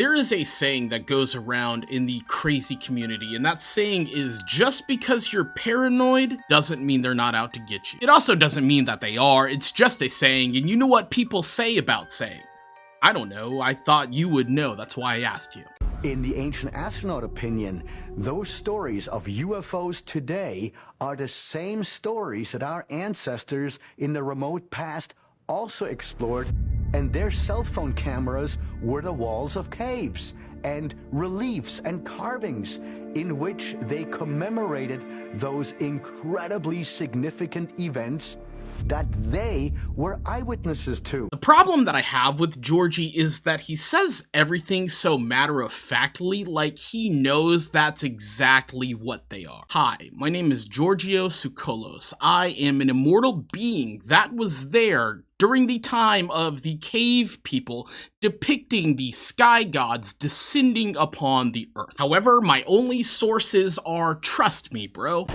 There is a saying that goes around in the crazy community, and that saying is, just because you're paranoid doesn't mean they're not out to get you. It also doesn't mean that they are, it's just a saying, and you know what people say about sayings. I don't know, I thought you would know, that's why I asked you. In the ancient astronaut opinion, those stories of UFOs today are the same stories that our ancestors in the remote past also explored, and their cell phone cameras were the walls of caves and reliefs and carvings in which they commemorated those incredibly significant events that they were eyewitnesses to. The problem that I have with Georgie is that he says everything so matter-of-factly, like he knows that's exactly what they are. Hi, my name is Giorgio Tsoukalos. I am an immortal being that was there during the time of the cave people depicting the sky gods descending upon the earth. However, my only sources are, trust me, bro.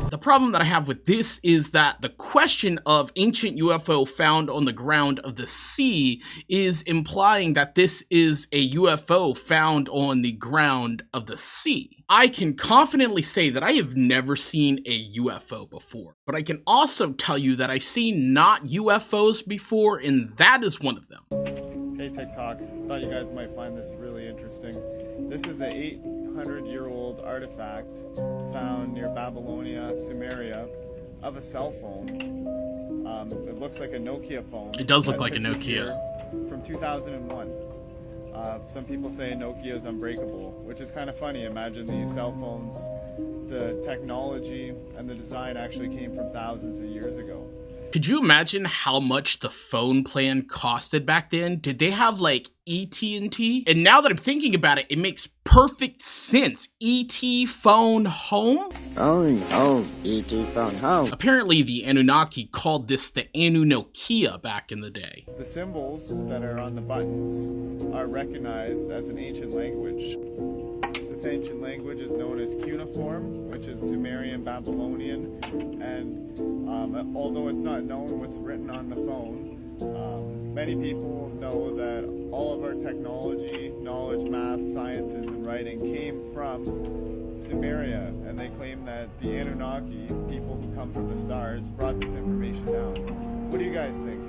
The problem that I have with this is that the question of ancient UFO found on the ground of the sea is implying that this is a UFO found on the ground of the sea. I can confidently say that I have never seen a UFO before, but I can also tell you that I've seen not UFOs before, and that is one of them. Hey TikTok, thought you guys might find this really interesting. This is an 800-year-old artifact found near Babylonia, Sumeria, of a cell phone. It looks like a Nokia phone. It does look like a Nokia. From 2001. Some people say Nokia is unbreakable, which is kind of funny. Imagine these cell phones, the technology and the design actually came from thousands of years ago. Could you imagine how much the phone plan costed back then? Did they have like AT&T? And now that I'm thinking about it, it makes perfect sense. ET phone home? Oh no, ET phone home. Apparently the Anunnaki called this the Anunnaki back in the day. The symbols that are on the buttons are recognized as an ancient language. This ancient language is known as cuneiform, which is Sumerian, Babylonian, and although it's not known what's written on the phone, many people know that all of our technology, knowledge, math, sciences, and writing came from Sumeria, and they claim that the Anunnaki, people who come from the stars, brought this information down. What do you guys think?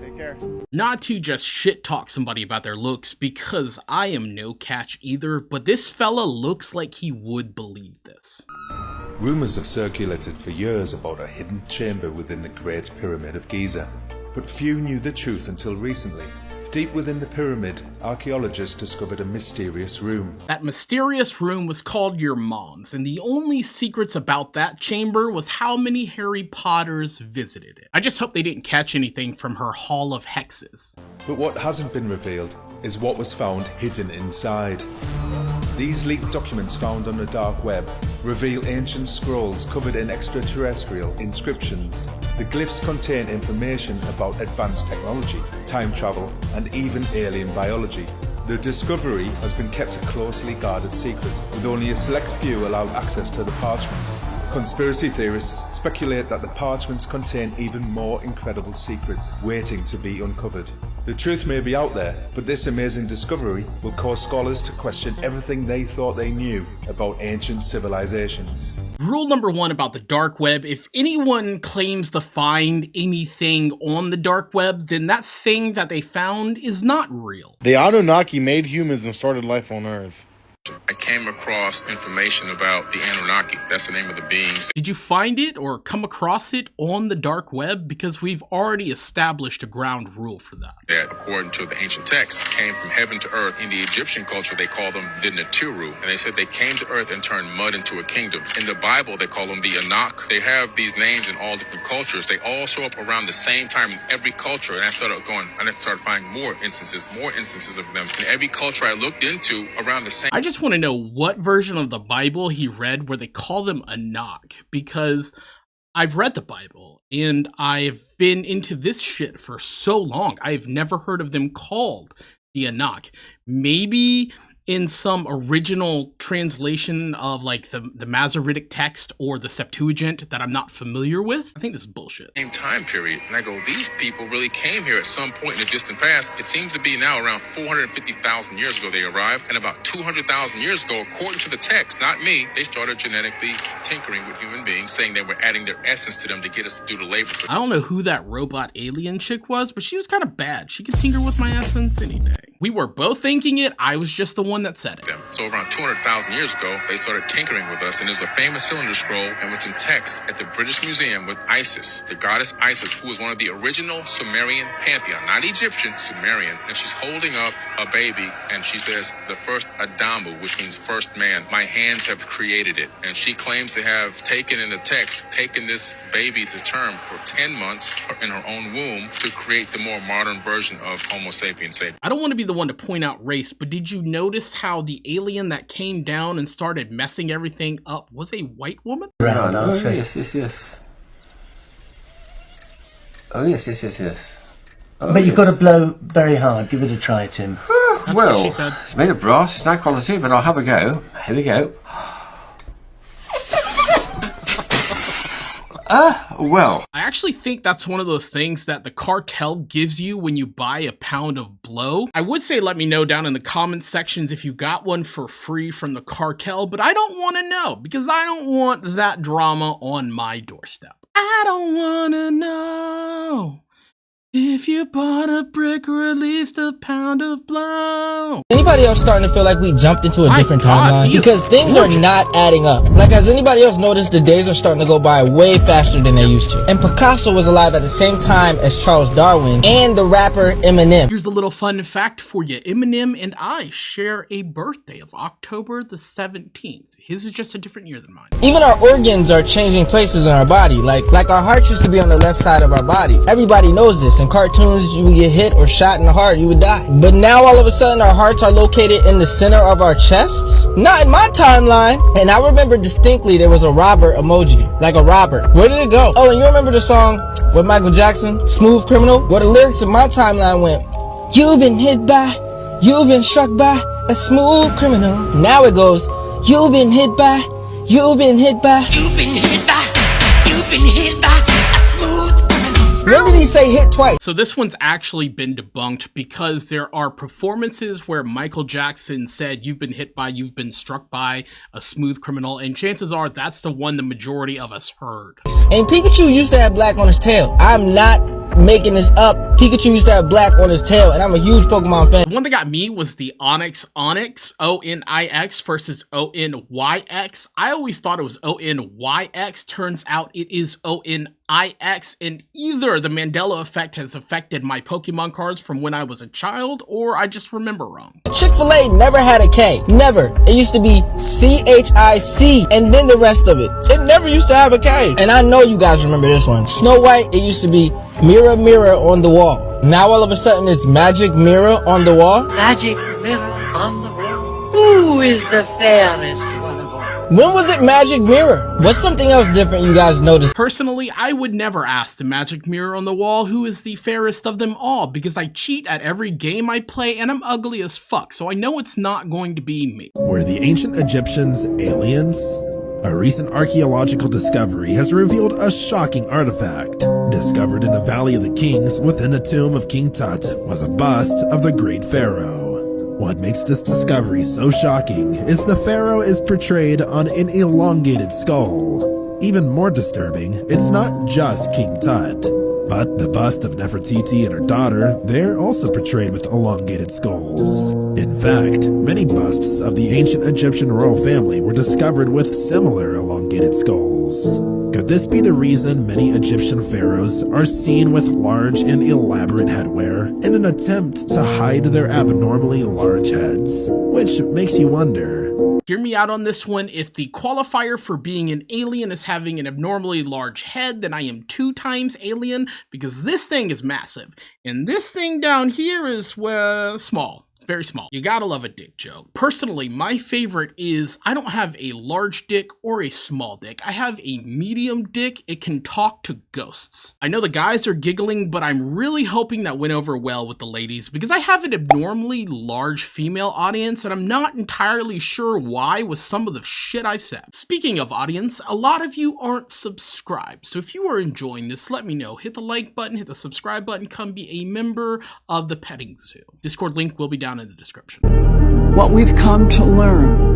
Take care. Not to just shit talk somebody about their looks, because I am no catch either, but this fella looks like he would believe this. Rumours have circulated for years about a hidden chamber within the Great Pyramid of Giza, but few knew the truth until recently. Deep within the pyramid, archaeologists discovered a mysterious room. That mysterious room was called your mom's, and the only secrets about that chamber was how many Harry Potters visited it. I just hope they didn't catch anything from her Hall of Hexes. But what hasn't been revealed is what was found hidden inside. These leaked documents found on the dark web reveal ancient scrolls covered in extraterrestrial inscriptions. The glyphs contain information about advanced technology, time travel, and even alien biology. The discovery has been kept a closely guarded secret, with only a select few allowed access to the parchments. Conspiracy theorists speculate that the parchments contain even more incredible secrets waiting to be uncovered. The truth may be out there, but this amazing discovery will cause scholars to question everything they thought they knew about ancient civilizations. Rule number one about the dark web: if anyone claims to find anything on the dark web, then that thing that they found is not real. The Anunnaki made humans and started life on Earth. I came across information about the Anunnaki. That's the name of the beings. Did you find it or come across it on the dark web? Because we've already established a ground rule for that. That, according to the ancient texts, came from heaven to earth. In the Egyptian culture, they call them the Natiru. And they said they came to earth and turned mud into a kingdom. In the Bible, they call them the Anak. They have these names in all different cultures. They all show up around the same time in every culture. And I started finding more instances of them. In every culture I looked into around the same... I just want to know what version of the Bible he read where they call them Anak, because I've read the Bible and I've been into this shit for so long. I've never heard of them called the Anak. Maybe in some original translation of like the Masoretic text or the Septuagint that I'm not familiar with. I think this is bullshit. Same time period. And I go, these people really came here at some point in the distant past. It seems to be now around 450,000 years ago they arrived. And about 200,000 years ago, according to the text, not me, they started genetically tinkering with human beings, saying they were adding their essence to them to get us to do the labor. I don't know who that robot alien chick was, but she was kind of bad. She could tinker with my essence any day. We were both thinking it. I was just the one that said it. So around 200,000 years ago, they started tinkering with us, and there's a famous cylinder scroll, and it's in text at the British Museum with Isis, the goddess Isis, who was one of the original Sumerian pantheon, not Egyptian, Sumerian, and she's holding up a baby, and she says, the first Adamu, which means first man, my hands have created it. And she claims to have taken in the text, taken this baby to term for 10 months in her own womb to create the more modern version of Homo sapiens. I don't want to be the one to point out race, but did you notice how the alien that came down and started messing everything up was a white woman? Oh, yes. Oh, yes. Oh, but you've got to blow very hard. Give it a try, Tim. That's what she said. It's made of brass, it's no quality, but I'll have a go. Here we go. Well. I actually think that's one of those things that the cartel gives you when you buy a pound of blow. I would say let me know down in the comments sections if you got one for free from the cartel, but I don't want to know because I don't want that drama on my doorstep. I don't want to know if you bought a brick or at least a pound of blow. Anybody else starting to feel like we jumped into a different timeline? He is Because things gorgeous. are not adding up. Like, has anybody else noticed the days are starting to go by way faster than they used to? And Picasso was alive at the same time as Charles Darwin and the rapper Eminem. Here's a little fun fact for you. Eminem and I share a birthday of October the 17th. His is just a different year than mine. Even our organs are changing places in our body. Like our hearts used to be on the left side of our bodies. Everybody knows this. In cartoons, you would get hit or shot in the heart, you would die. But now all of a sudden our hearts are located in the center of our chests? Not in my timeline. And I remember distinctly there was a Robert emoji. Like a Robert. Where did it go? Oh, and you remember the song with Michael Jackson, Smooth Criminal? Well, the lyrics in my timeline went, you've been hit by, you've been struck by a smooth criminal. Now it goes, you've been hit by, you've been hit by, you've been hit by, you've been hit by a smooth criminal. When did he say hit twice? So this one's actually been debunked because there are performances where Michael Jackson said you've been hit by, you've been struck by a smooth criminal, and chances are that's the one the majority of us heard. And Pikachu used to have black on his tail. I'm not making this up. Pikachu used to have black on his tail, and I'm a huge Pokemon fan. The one that got me was the Onyx, O-N-I-X versus O-N-Y-X. I always thought it was O-N-Y-X. Turns out it is O-N-I-X, and either the Mandela effect has affected my Pokemon cards from when I was a child, or I just remember wrong. Chick-fil-A never had a K. Never. It used to be C-H-I-C, and then the rest of it. It never used to have a K. And I know you guys remember this one. Snow White, it used to be mirror, mirror on the wall. Now all of a sudden it's magic mirror on the wall. Magic mirror on the wall. Who is the fairest one of all? When was it magic mirror? What's something else different you guys noticed? Personally, I would never ask the magic mirror on the wall who is the fairest of them all because I cheat at every game I play and I'm ugly as fuck, so I know it's not going to be me. Were the ancient Egyptians aliens? A recent archaeological discovery has revealed a shocking artifact. Discovered in the Valley of the Kings within the tomb of King Tut was a bust of the great pharaoh. What makes this discovery so shocking is the pharaoh is portrayed on an elongated skull. Even more disturbing, it's not just King Tut, but the bust of Nefertiti and her daughter, they're also portrayed with elongated skulls. In fact, many busts of the ancient Egyptian royal family were discovered with similar elongated skulls. Could this be the reason many Egyptian pharaohs are seen with large and elaborate headwear in an attempt to hide their abnormally large heads? Which makes you wonder. Hear me out on this one. If the qualifier for being an alien is having an abnormally large head, then I am 2 times alien because this thing is massive. And this thing down here is, well, small. very small. You gotta love a dick joke. Personally, my favorite is I don't have a large dick or a small dick. I have a medium dick. It can talk to ghosts. I know the guys are giggling, but I'm really hoping that went over well with the ladies because I have an abnormally large female audience and I'm not entirely sure why with some of the shit I've said. Speaking of audience, a lot of you aren't subscribed. So if you are enjoying this, let me know. Hit the like button, hit the subscribe button, come be a member of the petting zoo. Discord link will be down in the description. What we've come to learn,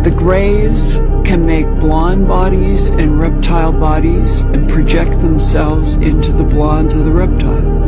the Greys can make blonde bodies and reptile bodies and project themselves into the blondes of the reptiles.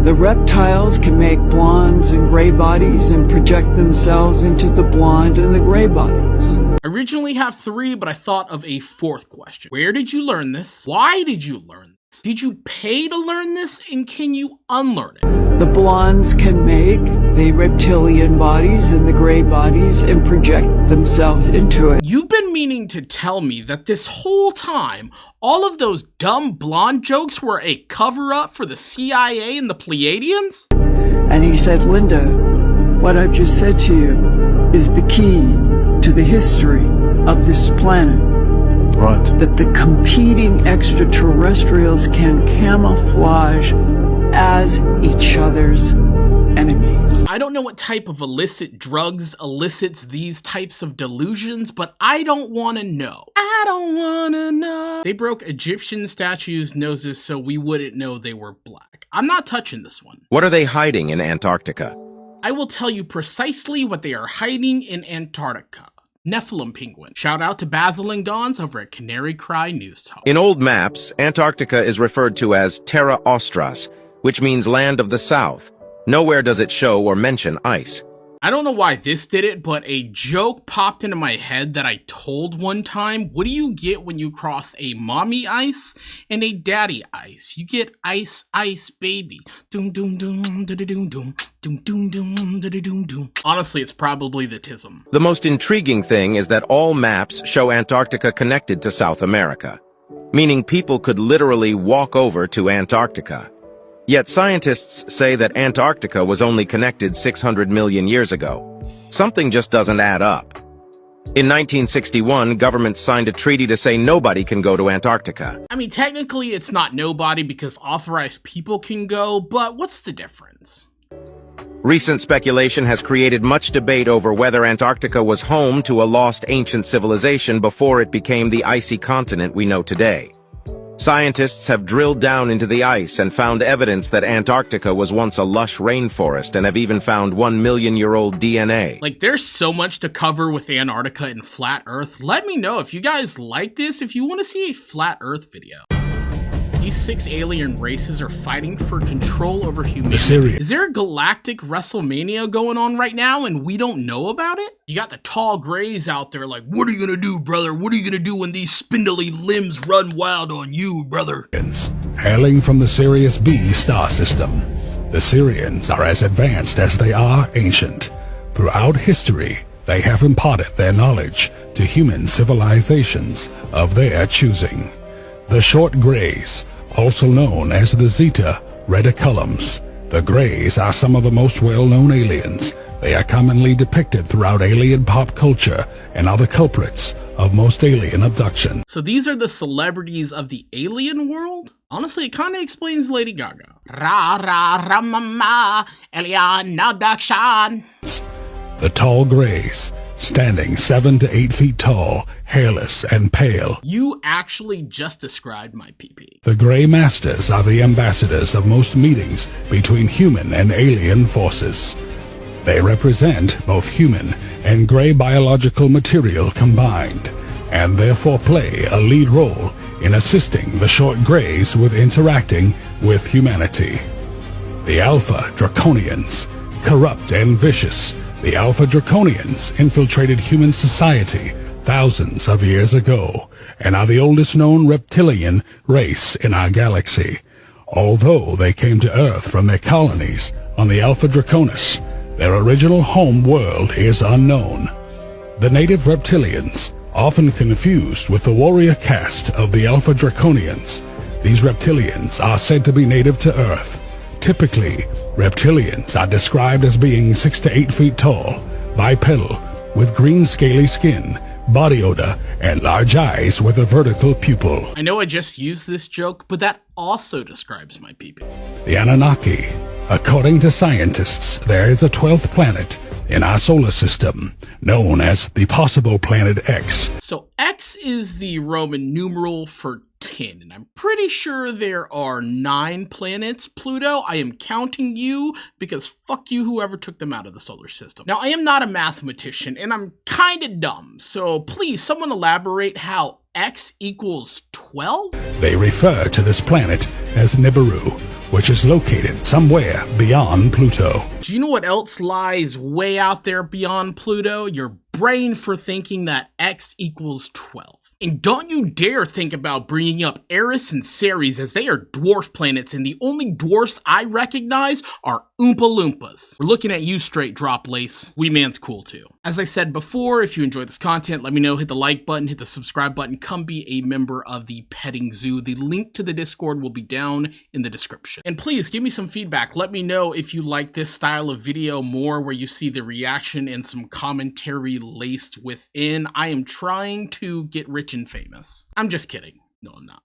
The reptiles can make blondes and gray bodies and project themselves into the blonde and the gray bodies. I originally have 3, but I thought of a 4th question. Where did you learn this? Why did you learn this? Did you pay to learn this? And can you unlearn it? The blondes can make the reptilian bodies and the gray bodies and project themselves into it. You've been meaning to tell me that this whole time, all of those dumb blonde jokes were a cover-up for the CIA and the Pleiadians? And he said, Linda, what I've just said to you is the key to the history of this planet. Right. That the competing extraterrestrials can camouflage as each other's enemies. I don't know what type of illicit drugs elicits these types of delusions, but I don't want to know. I don't want to know. They broke Egyptian statues' noses so we wouldn't know they were black. I'm not touching this one. What are they hiding in Antarctica? I will tell you precisely what they are hiding in Antarctica. Nephilim penguin. Shout out to Basil and Gons over at Canary Cry News Talk. In old maps, Antarctica is referred to as Terra Austras, which means land of the south. Nowhere does it show or mention ice. I don't know why this did it, but a joke popped into my head that I told one time. What do you get when you cross a mommy ice and a daddy ice? You get ice, ice, baby. Doom, doom, doom, da da doom, doom, doom, doom, doom, da da doom, doom. Honestly, it's probably the tism. The most intriguing thing is that all maps show Antarctica connected to South America, meaning people could literally walk over to Antarctica. Yet scientists say that Antarctica was only connected 600 million years ago. Something just doesn't add up. In 1961, governments signed a treaty to say nobody can go to Antarctica. I mean, technically it's not nobody because authorized people can go, but what's the difference? Recent speculation has created much debate over whether Antarctica was home to a lost ancient civilization before it became the icy continent we know today. Scientists have drilled down into the ice and found evidence that Antarctica was once a lush rainforest and have even found 1 million-year-old DNA. Like, there's so much to cover with Antarctica and Flat Earth. Let me know if you guys like this, if you want to see a Flat Earth video. These 6 alien races are fighting for control over humanity. Is there a galactic WrestleMania going on right now and we don't know about it? You got the tall grays out there like, what are you gonna do, brother? What are you gonna do when these spindly limbs run wild on you, brother? Hailing from the Sirius B star system, the Sirians are as advanced as they are ancient. Throughout history, they have imparted their knowledge to human civilizations of their choosing. The short grays, also known as the Zeta Reticulums. The Greys are some of the most well-known aliens. They are commonly depicted throughout alien pop culture and are the culprits of most alien abductions. So these are the celebrities of the alien world? Honestly, it kind of explains Lady Gaga. Ra ra ra mama, alien abduction. The tall Greys, standing 7 to 8 feet tall, hairless and pale. You actually just described my PP. The Grey Masters are the ambassadors of most meetings between human and alien forces. They represent both human and Grey biological material combined, and therefore play a lead role in assisting the short Greys with interacting with humanity. The Alpha Draconians, corrupt and vicious. The Alpha Draconians infiltrated human society thousands of years ago and are the oldest known reptilian race in our galaxy. Although they came to Earth from their colonies on the Alpha Draconis, their original home world is unknown. The native reptilians, often confused with the warrior caste of the Alpha Draconians, these reptilians are said to be native to Earth. Typically, reptilians are described as being 6 to 8 feet tall, bipedal, with green scaly skin, body odor, and large eyes with a vertical pupil. I know I just used this joke, but that also describes my people. The Anunnaki. According to scientists, there is a 12th planet in our solar system, known as the possible planet X. So X is the Roman numeral for 10, and I'm pretty sure there are 9 planets. Pluto, I am counting you because fuck you whoever took them out of the solar system. Now, I am not a mathematician, and I'm kinda dumb, so please someone elaborate how X equals 12? They refer to this planet as Nibiru, which is located somewhere beyond Pluto. Do you know what else lies way out there beyond Pluto? Your brain for thinking that X equals 12. And don't you dare think about bringing up Eris and Ceres, as they are dwarf planets, and the only dwarfs I recognize are Oompa Loompas. We're looking at you, straight drop lace. Wee man's cool too. As I said before, if you enjoyed this content, let me know, hit the like button, hit the subscribe button, come be a member of the petting zoo. The link to the Discord will be down in the description. And please give me some feedback. Let me know if you like this style of video more, where you see the reaction and some commentary laced within. I am trying to get rich and famous. I'm just kidding. No, I'm not.